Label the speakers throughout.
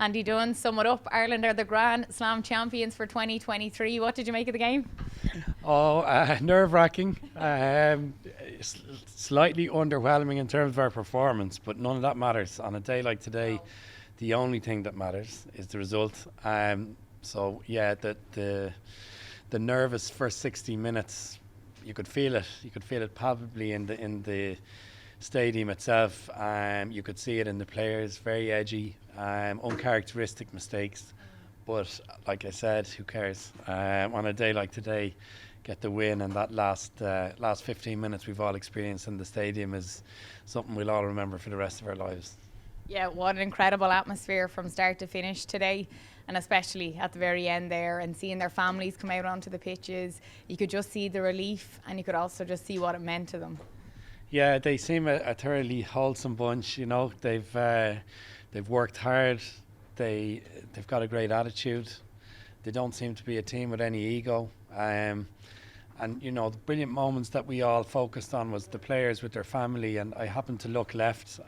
Speaker 1: Andy Dunne, sum it up. Ireland are the Grand Slam champions for 2023. What did you make of the game?
Speaker 2: Nerve-wracking. Slightly underwhelming in terms of our performance, but none of that matters. On a day like today, the only thing that matters is the result. So yeah, the nervous first 60 minutes, you could feel it. You could feel it palpably in the stadium itself. You could see it in the players, very edgy, uncharacteristic mistakes. But like I said, who cares? On a day like today, get the win, and that last 15 minutes we've all experienced in the stadium is something we'll all remember for the rest of our lives.
Speaker 1: Yeah, what an incredible atmosphere from start to finish today, and especially at the very end there, and seeing their families come out onto the pitches. You could just see the relief, and you could also just see what it meant to them.
Speaker 2: Yeah, they seem a thoroughly wholesome bunch. You know, they've worked hard. They've got a great attitude. They don't seem to be a team with any ego. And you know, the brilliant moments that we all focused on was the players with their family. And I happened to look left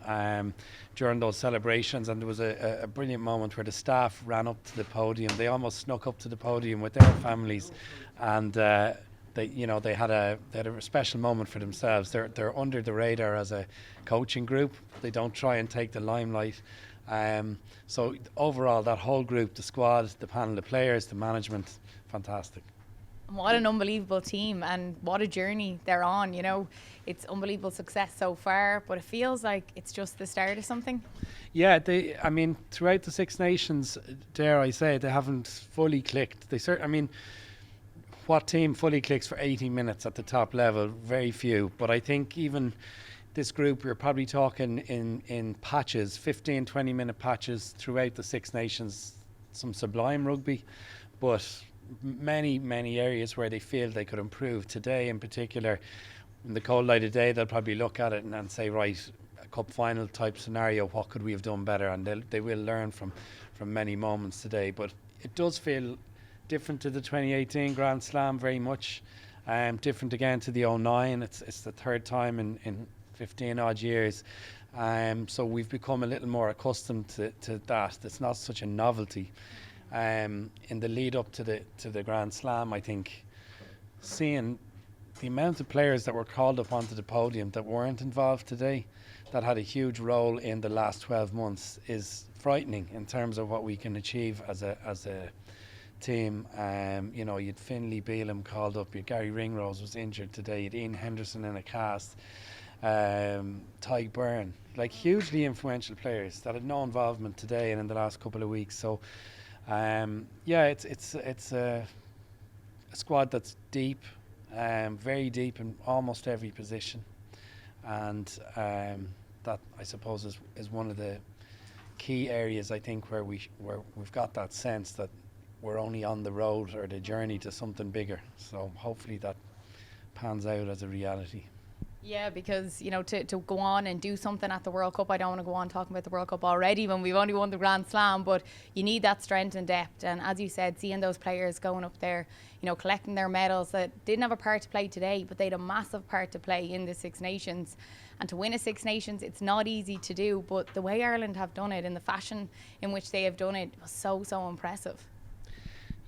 Speaker 2: during those celebrations, and there was a brilliant moment where the staff ran up to the podium. They almost snuck up to the podium with their families, and they had a special moment for themselves. They're under the radar as a coaching group. They don't try and take the limelight. So overall, that whole group, the squad, the panel, the players, the management, fantastic.
Speaker 1: What an unbelievable team, and what a journey they're on. You know, it's unbelievable success so far, but it feels like it's just the start of something.
Speaker 2: Yeah, throughout the Six Nations, dare I say, they haven't fully clicked. What team fully clicks for 80 minutes at the top level? Very few. But I think even this group, you're probably talking in patches, 15, 20-minute patches throughout the Six Nations, some sublime rugby, but many areas where they feel they could improve. Today in particular, in the cold light of day, they'll probably look at it and say, right, a cup final type scenario, what could we have done better? And they will learn from many moments today. But it does feel different to the 2018 Grand Slam, very much. Different again to the 09. It's the third time in 15 odd years. So we've become a little more accustomed to that. It's not such a novelty. In the lead up to the Grand Slam, I think seeing the amount of players that were called up onto the podium that weren't involved today, that had a huge role in the last 12 months, is frightening in terms of what we can achieve as a team. You know, you'd Finlay Bealham called up, Gary Ringrose was injured today, you'd Ian Henderson in a cast, Ty Byrne, like hugely influential players that had no involvement today and in the last couple of weeks. So it's a squad that's deep, very deep in almost every position, and that I suppose is one of the key areas, I think, where we've got that sense that we're only on the road or the journey to something bigger. So hopefully that pans out as a reality.
Speaker 1: Yeah, because, you know, to go on and do something at the World Cup, I don't want to go on talking about the World Cup already when we've only won the Grand Slam, but you need that strength and depth. And as you said, seeing those players going up there, you know, collecting their medals that didn't have a part to play today, but they had a massive part to play in the Six Nations. And to win a Six Nations, it's not easy to do, but the way Ireland have done it and the fashion in which they have done it was so impressive.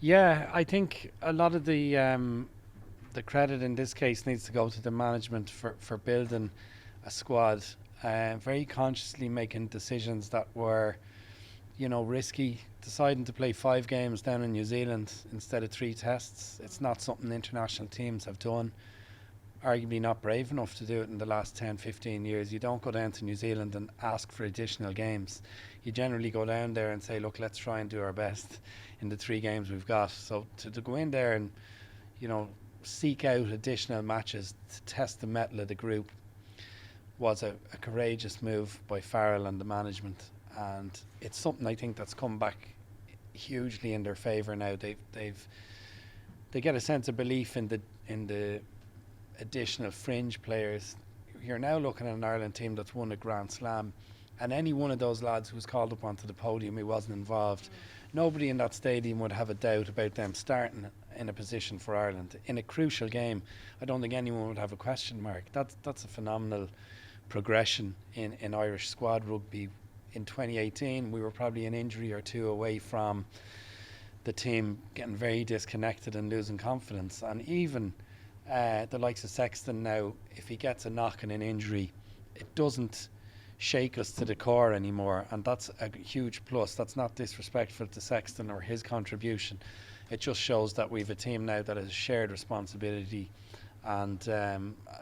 Speaker 2: Yeah, I think a lot of the credit in this case needs to go to the management for building a squad, very consciously making decisions that were, you know, risky, deciding to play 5 games down in New Zealand instead of 3 tests. It's not something international teams have done, arguably not brave enough to do it in the last 10-15 years. You don't go down to New Zealand and ask for additional games. You generally go down there and say, look, let's try and do our best in the 3 games we've got. So to go in there and, you know, seek out additional matches to test the mettle of the group was a courageous move by Farrell and the management, and it's something I think that's come back hugely in their favour now. They get a sense of belief in the additional fringe players. You're now looking at an Ireland team that's won a Grand Slam, and any one of those lads who was called up onto the podium who wasn't involved, nobody in that stadium would have a doubt about them starting in a position for Ireland in a crucial game. I don't think anyone would have a question mark. That's a phenomenal progression in Irish squad rugby in 2018, we were probably an injury or two away from the team getting very disconnected and losing confidence. And even the likes of Sexton now, if he gets a knock and an injury, it doesn't shake us to the core anymore, and that's a huge plus. That's not disrespectful to Sexton or his contribution. It just shows that we've a team now that has shared responsibility and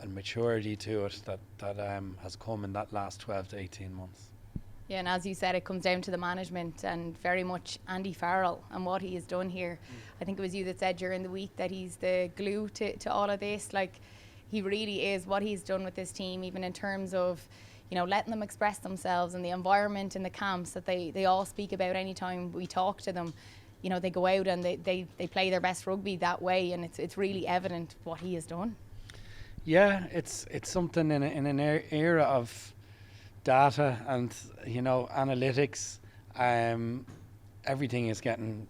Speaker 2: maturity to it that has come in that last 12 to 18 months.
Speaker 1: Yeah, and as you said, it comes down to the management and very much Andy Farrell and what he has done here. I think it was you that said during the week that he's the glue to all of this. Like, he really is. What he's done with this team, even in terms of, you know, letting them express themselves and the environment in the camps that they all speak about anytime we talk to them. You know, they go out and they play their best rugby that way, and it's really evident what he has done. Yeah,
Speaker 2: it's something in an era of data and, you know, analytics. Everything is getting,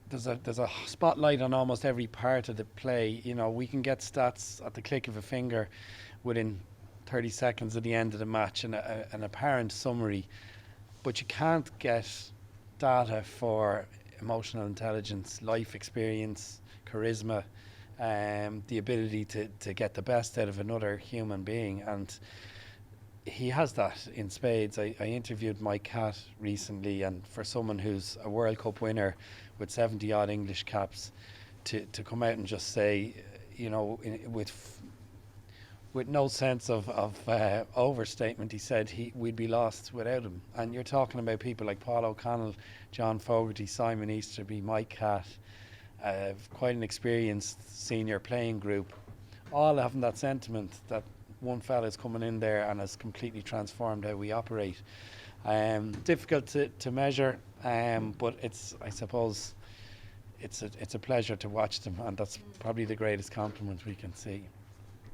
Speaker 2: there's a spotlight on almost every part of the play. You know, we can get stats at the click of a finger within 30 seconds at the end of the match and an apparent summary, but you can't get data for emotional intelligence, life experience, charisma, the ability to get the best out of another human being, and he has that in spades. I interviewed Mike Catt recently, and for someone who's a World Cup winner with 70 odd English caps to come out and just say, you know, with no sense of overstatement, he said we'd be lost without him. And you're talking about people like Paul O'Connell, John Fogarty, Simon Easterby, Mike Catt, quite an experienced senior playing group, all having that sentiment that one fella's coming in there and has completely transformed how we operate. Difficult to measure, but I suppose it's a pleasure to watch them, and that's probably the greatest compliment we can see.